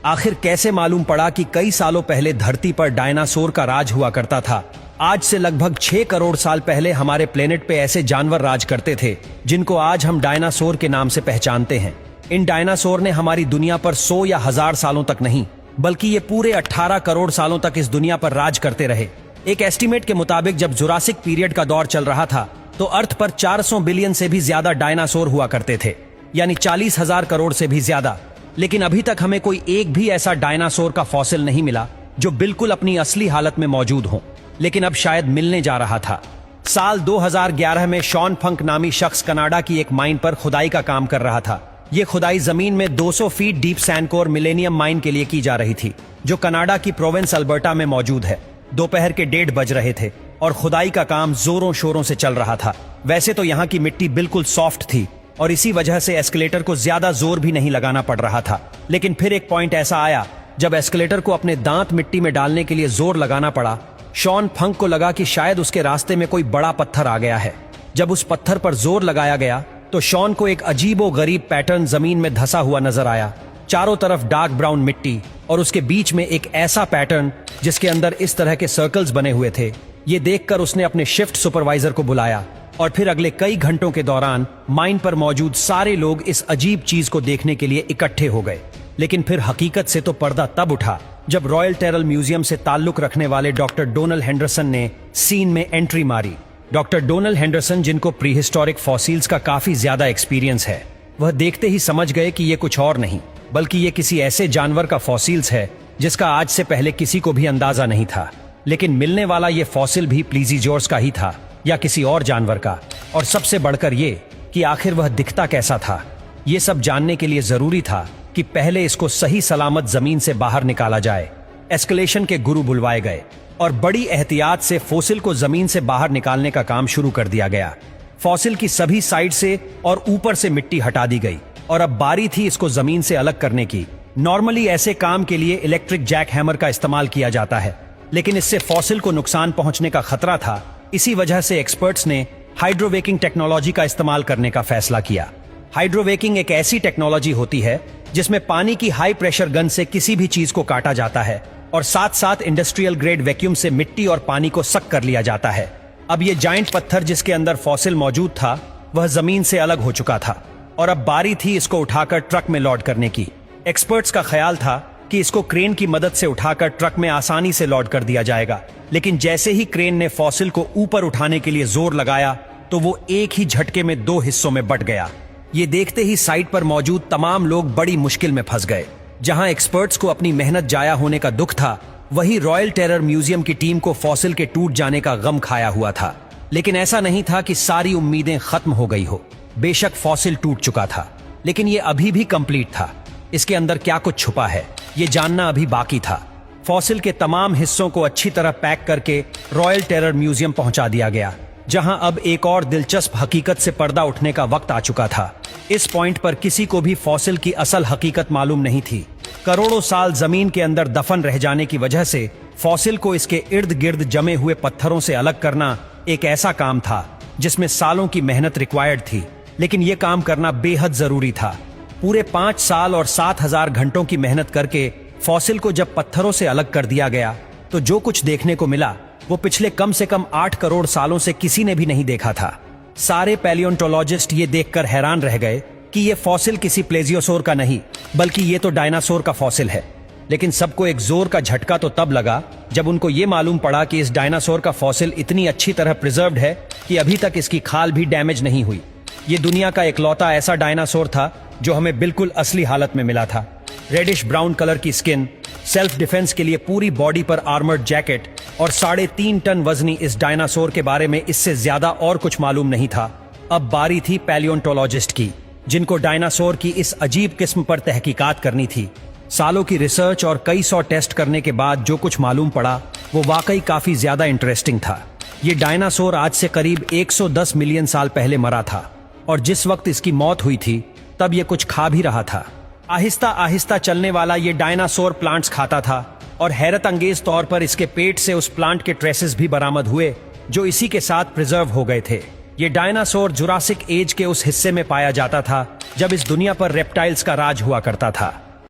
आखिर कैसे मालूम पड़ा कि कई सालों पहले धरती पर डायनासोर का राज हुआ करता था। आज से लगभग 6 करोड़ साल पहले हमारे प्लेनेट पे ऐसे जानवर राज करते थे जिनको आज हम डायनासोर के नाम से पहचानते हैं। इन डायनासोर ने हमारी दुनिया पर 100 या 1000 सालों तक नहीं, बल्कि ये पूरे 18 करोड़ सालों तक इस दुनिया पर राज करते रहे। एक एस्टीमेट के मुताबिक जब जुरासिक पीरियड का दौर चल रहा था तो अर्थ पर 400 बिलियन से भी ज्यादा डायनासोर हुआ करते थे, यानी 40,000 करोड़ से भी ज्यादा। लेकिन अभी तक हमें कोई एक भी ऐसा डायनासोर का फॉसिल नहीं मिला जो बिल्कुल अपनी असली हालत में मौजूद हो, लेकिन अब शायद मिलने जा रहा था। साल 2011 में शॉन फंक नामी शख्स कनाडा की एक माइन पर खुदाई का काम कर रहा था। ये खुदाई जमीन में 200 फीट डीप सैंडकोर मिलेनियम माइन के लिए की जा रही थी, जो कनाडा की प्रोविंस अल्बर्टा में मौजूद है। दोपहर के 1:30 बज रहे थे और खुदाई का काम जोरों शोरों से चल रहा था। वैसे तो यहाँ की मिट्टी बिल्कुल सॉफ्ट थी और इसी वजह से एस्केलेटर को ज्यादा जोर भी नहीं लगाना पड़ रहा था। लेकिन फिर एक पॉइंट ऐसा आया जब एस्केलेटर को अपने दांत मिट्टी में डालने के लिए जोर लगाना पड़ा। शॉन फंक को लगा कि शायद उसके रास्ते में कोई बड़ा पत्थर आ गया है। जब उस पत्थर पर जोर लगाया गया तो शॉन को एक अजीबो गरीब पैटर्न जमीन में धंसा हुआ नजर आया। चारों तरफ डार्क ब्राउन मिट्टी और उसके बीच में एक ऐसा पैटर्न जिसके अंदर इस तरह के सर्कल्स बने हुए थे। ये देखकर उसने अपने शिफ्ट सुपरवाइजर को बुलाया और फिर अगले कई घंटों के दौरान माइन पर मौजूद सारे लोग इस अजीब चीज को देखने के लिए इकट्ठे हो गए। लेकिन फिर हकीकत से तो पर्दा तब उठा जब रॉयल टेरल म्यूजियम से ताल्लुक रखने वाले डॉक्टर डोनल हेंडरसन ने सीन में एंट्री मारी। डॉक्टर डोनल हेंडरसन, जिनको प्रीहिस्टोरिक फॉसिल्स का काफी ज्यादा एक्सपीरियंस है, वह देखते ही समझ गए कि ये कुछ और नहीं बल्कि ये किसी ऐसे जानवर का फॉसिल्स है जिसका आज से पहले किसी को भी अंदाजा नहीं था। लेकिन मिलने वाला ये फॉसिल भी प्लीजियोर्स का ही था या किसी और जानवर का, और सबसे बढ़कर ये कि आखिर वह दिखता कैसा था। ये सब जानने के लिए जरूरी था कि पहले इसको सही सलामत जमीन से बाहर निकाला जाए। एस्केलेशन के गुरु बुलवाए गए और बड़ी एहतियात से फॉसिल को जमीन से बाहर निकालने का काम शुरू कर दिया गया। फॉसिल की सभी साइड से और ऊपर से मिट्टी हटा दी गई और अब बारी थी इसको जमीन से अलग करने की। नॉर्मली ऐसे काम के लिए इलेक्ट्रिक जैक हैमर का इस्तेमाल किया जाता है, लेकिन इससे फॉसिल को नुकसान पहुंचने का खतरा था। इसी वजह से एक्सपर्ट्स ने हाइड्रोवेकिंग टेक्नोलॉजी का इस्तेमाल करने का फैसला किया। हाइड्रोवेकिंग एक ऐसी टेक्नोलॉजी होती है जिसमें पानी की हाई प्रेशर गन से किसी भी चीज को काटा जाता है और साथ साथ इंडस्ट्रियल ग्रेड वैक्यूम से मिट्टी और पानी को सक कर लिया जाता है। अब ये जाइंट पत्थर जिसके अंदर फॉसिल मौजूद था वह जमीन से अलग हो चुका था और अब बारी थी इसको उठाकर ट्रक में लोड करने की। एक्सपर्ट्स का ख्याल था कि इसको क्रेन की मदद से उठाकर ट्रक में आसानी से लोड कर दिया जाएगा, लेकिन जैसे ही क्रेन ने फॉसिल को ऊपर उठाने के लिए जोर लगाया तो वो एक ही झटके में 2 हिस्सों में बंट गया। ये देखते ही साइट पर मौजूद तमाम लोग बड़ी मुश्किल में फंस गए। जहां एक्सपर्ट्स को अपनी मेहनत जाया होने का दुख था, वहीं रॉयल टेरर म्यूजियम की टीम को फॉसिल के टूट जाने का गम खाया हुआ था। लेकिन ऐसा नहीं था कि सारी उम्मीदें खत्म हो गई हो। बेशक फॉसिल टूट चुका था, लेकिन ये अभी भी कंप्लीट था। इसके अंदर क्या कुछ छुपा है ये जानना अभी बाकी था। फॉसिल के तमाम हिस्सों को अच्छी तरह पैक करके रॉयल टेरर म्यूजियम पहुंचा दिया गया, जहां अब एक और दिलचस्प हकीकत से पर्दा उठने का वक्त आ चुका था। इस पॉइंट पर किसी को भी फॉसिल की असल हकीकत मालूम नहीं थी। करोड़ों साल जमीन के अंदर दफन रह जाने की वजह से फॉसिल को इसके इर्द गिर्द जमे हुए पत्थरों से अलग करना एक ऐसा काम था जिसमें सालों की मेहनत रिक्वायर्ड थी, लेकिन यह काम करना बेहद जरूरी था। पूरे 5 साल और 7,000 घंटों की मेहनत करके फॉसिल को जब पत्थरों से अलग कर दिया गया तो जो कुछ देखने को मिला वो पिछले कम से कम 8 करोड़ सालों से किसी ने भी नहीं देखा था। सारे पैलियोंटोलॉजिस्ट ये देखकर हैरान रह गए कि ये फॉसिल किसी प्लेजियोसोर का नहीं बल्कि ये तो डायनासोर का फॉसिल है। लेकिन सबको एक जोर का झटका तो तब लगा जब उनको ये मालूम पड़ा कि इस डायनासोर का फॉसिल इतनी अच्छी तरह प्रिजर्व्ड है कि अभी तक इसकी खाल भी डैमेज नहीं हुई। ये दुनिया का इकलौता ऐसा डायनासोर था जो हमें बिल्कुल असली हालत में मिला था। रेडिश ब्राउन कलर की स्किन, सेल्फ डिफेंस के लिए पूरी बॉडी पर आर्मर्ड जैकेट और 3.5 टन वजनी इस डायनासोर के बारे में इससे ज्यादा और कुछ मालूम नहीं था। अब बारी थी पैलियोंटोलॉजिस्ट की, जिनको डायनासोर की इस अजीब किस्म पर तहकीकात करनी थी। सालों की रिसर्च और कई 100 टेस्ट करने के बाद जो कुछ मालूम पड़ा वो वाकई काफी ज्यादा इंटरेस्टिंग था। ये डायनासोर आज से करीब 110 मिलियन साल पहले मरा था और जिस वक्त इसकी मौत हुई थी तब ये कुछ खा भी रहा था। आहिस्ता आहिस्ता चलने वाला ये डायनासोर प्लांट्स खाता था और हैरत अंगेज तौर पर इसके पेट से उस प्लांट के ट्रेसेस भी बरामद हुए जो इसी के साथ प्रिजर्व हो गए थे। ये डायनासोर जुरासिक एज के उस हिस्से में पाया जाता था जब इस दुनिया पर रेप्टाइल्स का राज हुआ करता था।